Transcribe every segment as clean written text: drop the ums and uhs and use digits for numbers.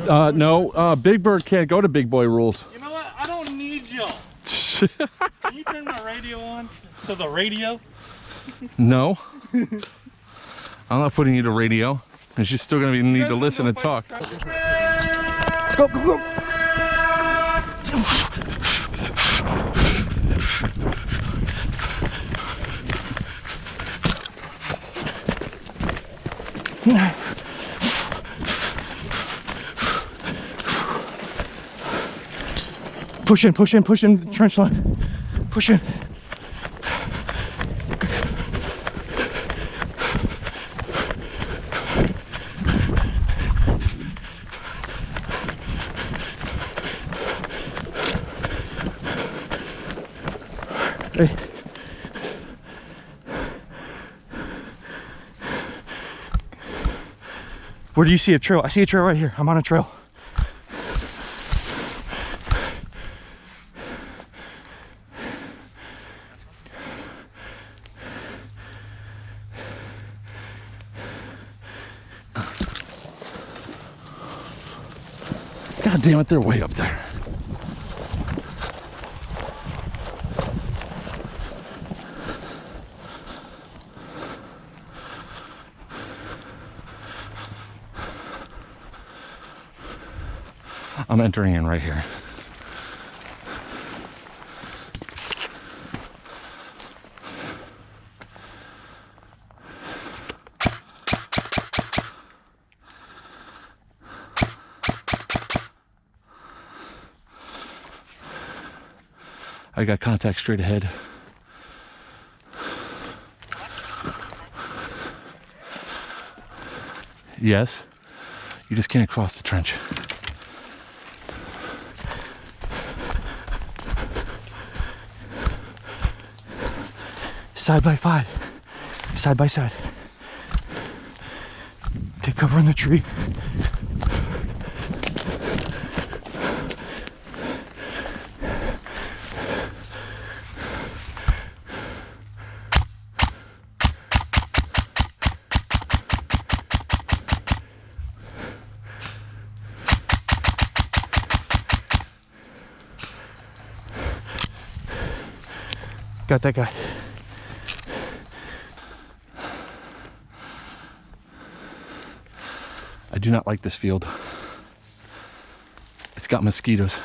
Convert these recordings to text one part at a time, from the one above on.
No, Bigbird can't go to Big Boy rules. You know what? I don't need y'all. Can you turn my radio on to the radio? No. I'm not putting you to radio, because you're still going to need to listen and talk. Go, go, go! Push in the trench line. Push in. Hey. Where do you see a trail? I see a trail right here. I'm on a trail. God damn it, they're way up there. I'm entering in right here. I got contact straight ahead. Yes, you just can't cross the trench. Side by side. Take cover in the tree. Got that guy. I do not like this field. It's got mosquitoes.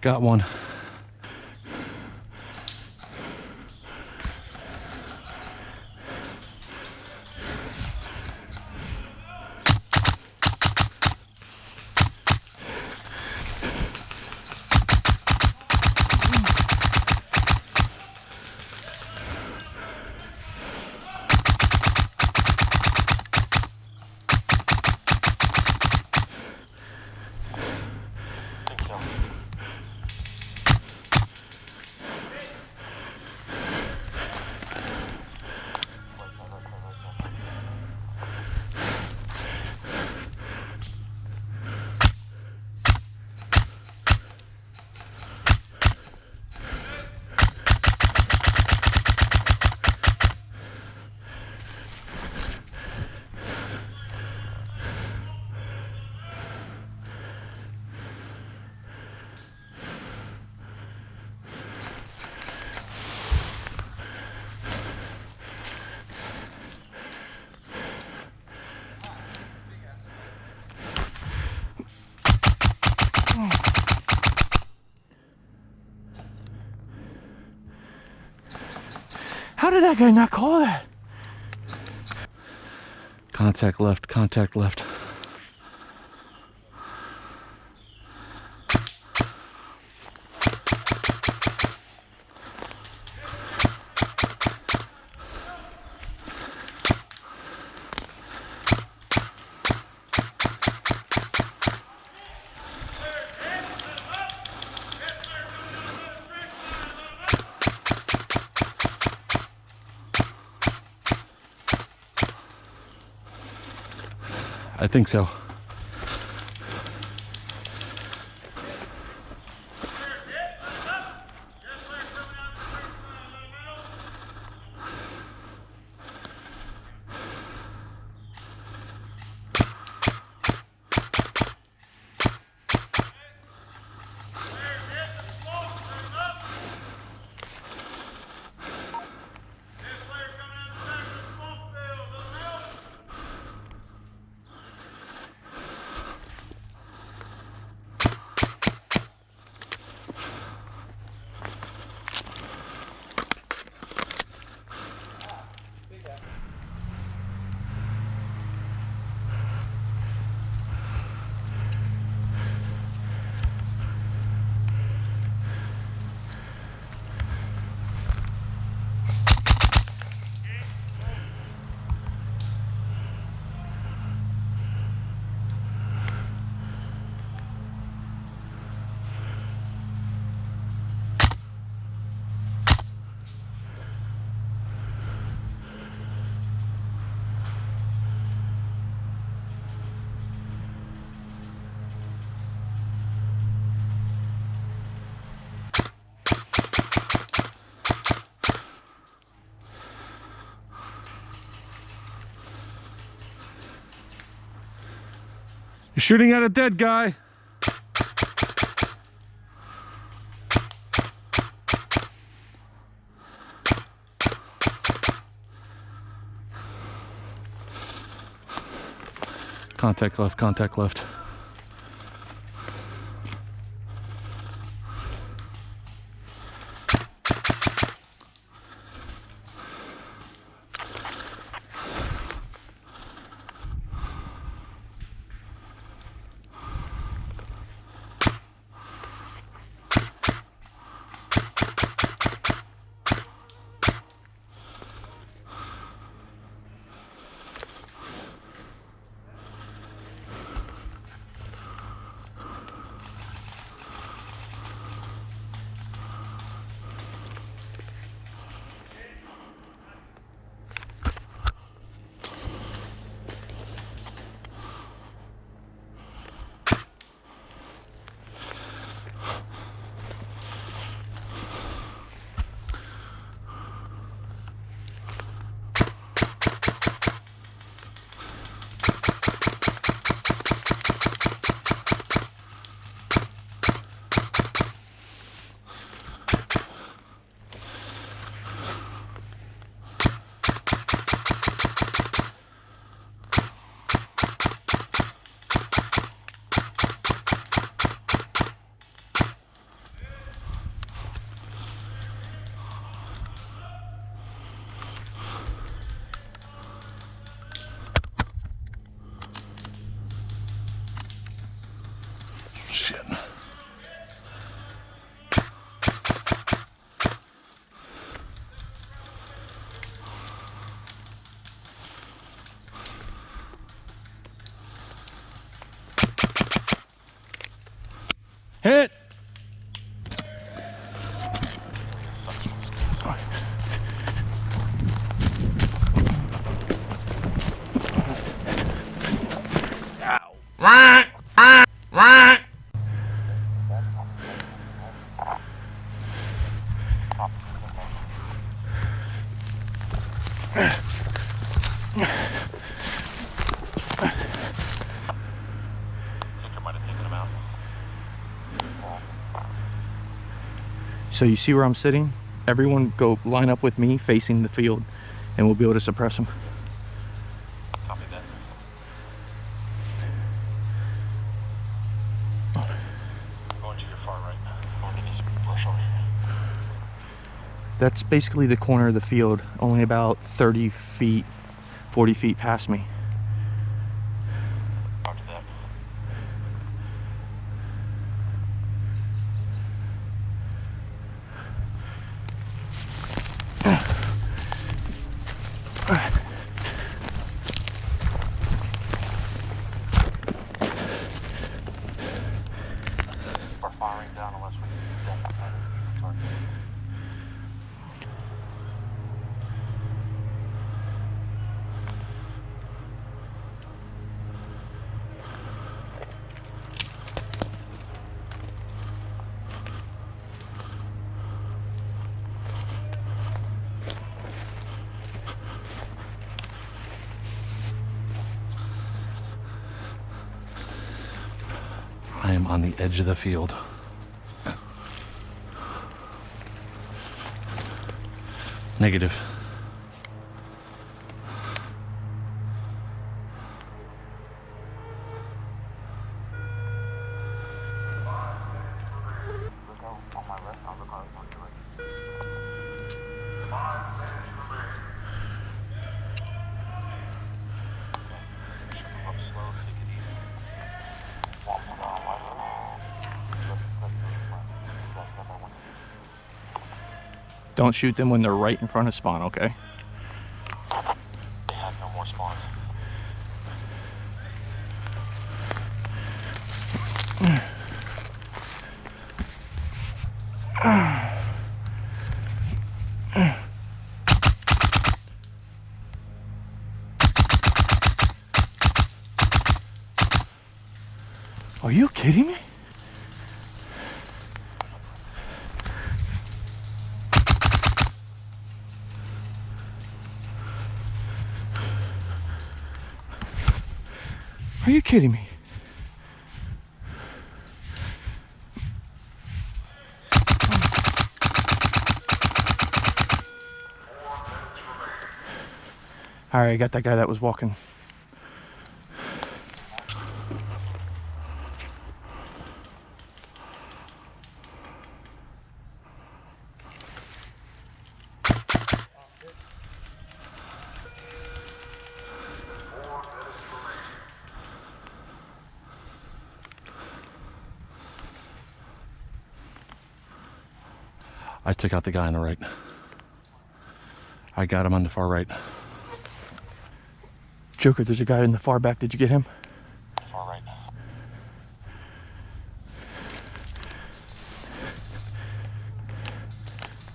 Got one. How did that guy not call that? Contact left, contact left. I think so. You're shooting at a dead guy. Contact left, contact left. Shit. Hit. So you see where I'm sitting? Everyone go line up with me facing the field and we'll be able to suppress them. Copy that. Going to your far right now. Going to need some brush on here. That's basically the corner of the field, only about 30 feet, 40 feet past me. Copy that. We're firing down unless we get that target. am on the edge of the field. Negative. Don't shoot them when they're right in front of spawn, okay? They have no more spawns. Are you kidding me? Are you kidding me? All right, I got that guy that was walking. I took out the guy on the right. I got him on the far right. Joker, there's a guy in the far back. Did you get him? Far right.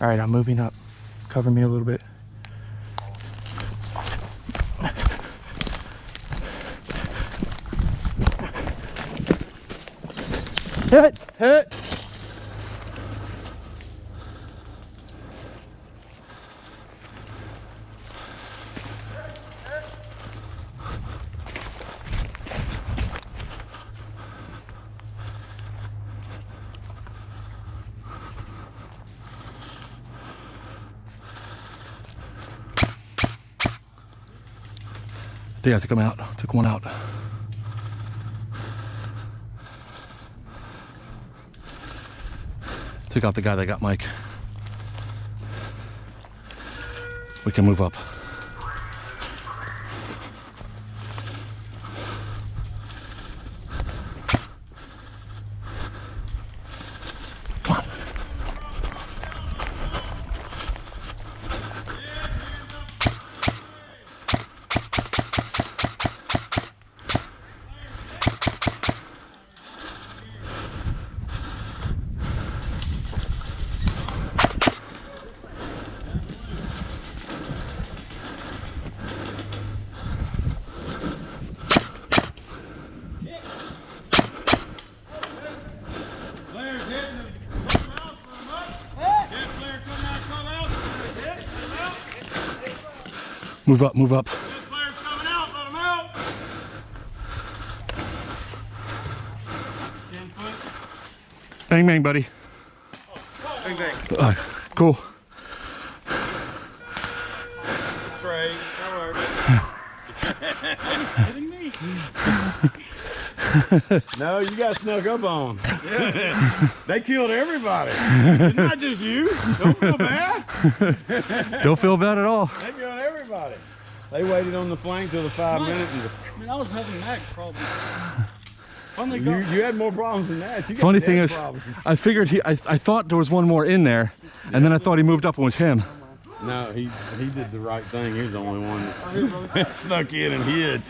All right, I'm moving up. Cover me a little bit. Hit! Hit! I think I took him out. Took one out. Took out the guy that got Mike. We can move up. Come on. Move up, move up. Player's coming out, let him out. 10 foot. Bang, bang, buddy. Bang, bang. Cool. Trey, that works. Kidding me? No, you got snuck up on. Yeah. They killed everybody. It's not just you. Don't feel bad. Don't feel bad at all. They killed everybody. They waited on the flank till the 5 minutes. And I mean, I was having Mac problems. Finally you got had more problems than that. You got Funny dead thing is, problems. I figured I thought there was one more in there, and then I thought he moved up and was him. No, he did the right thing. He was the only one that snuck in and hid.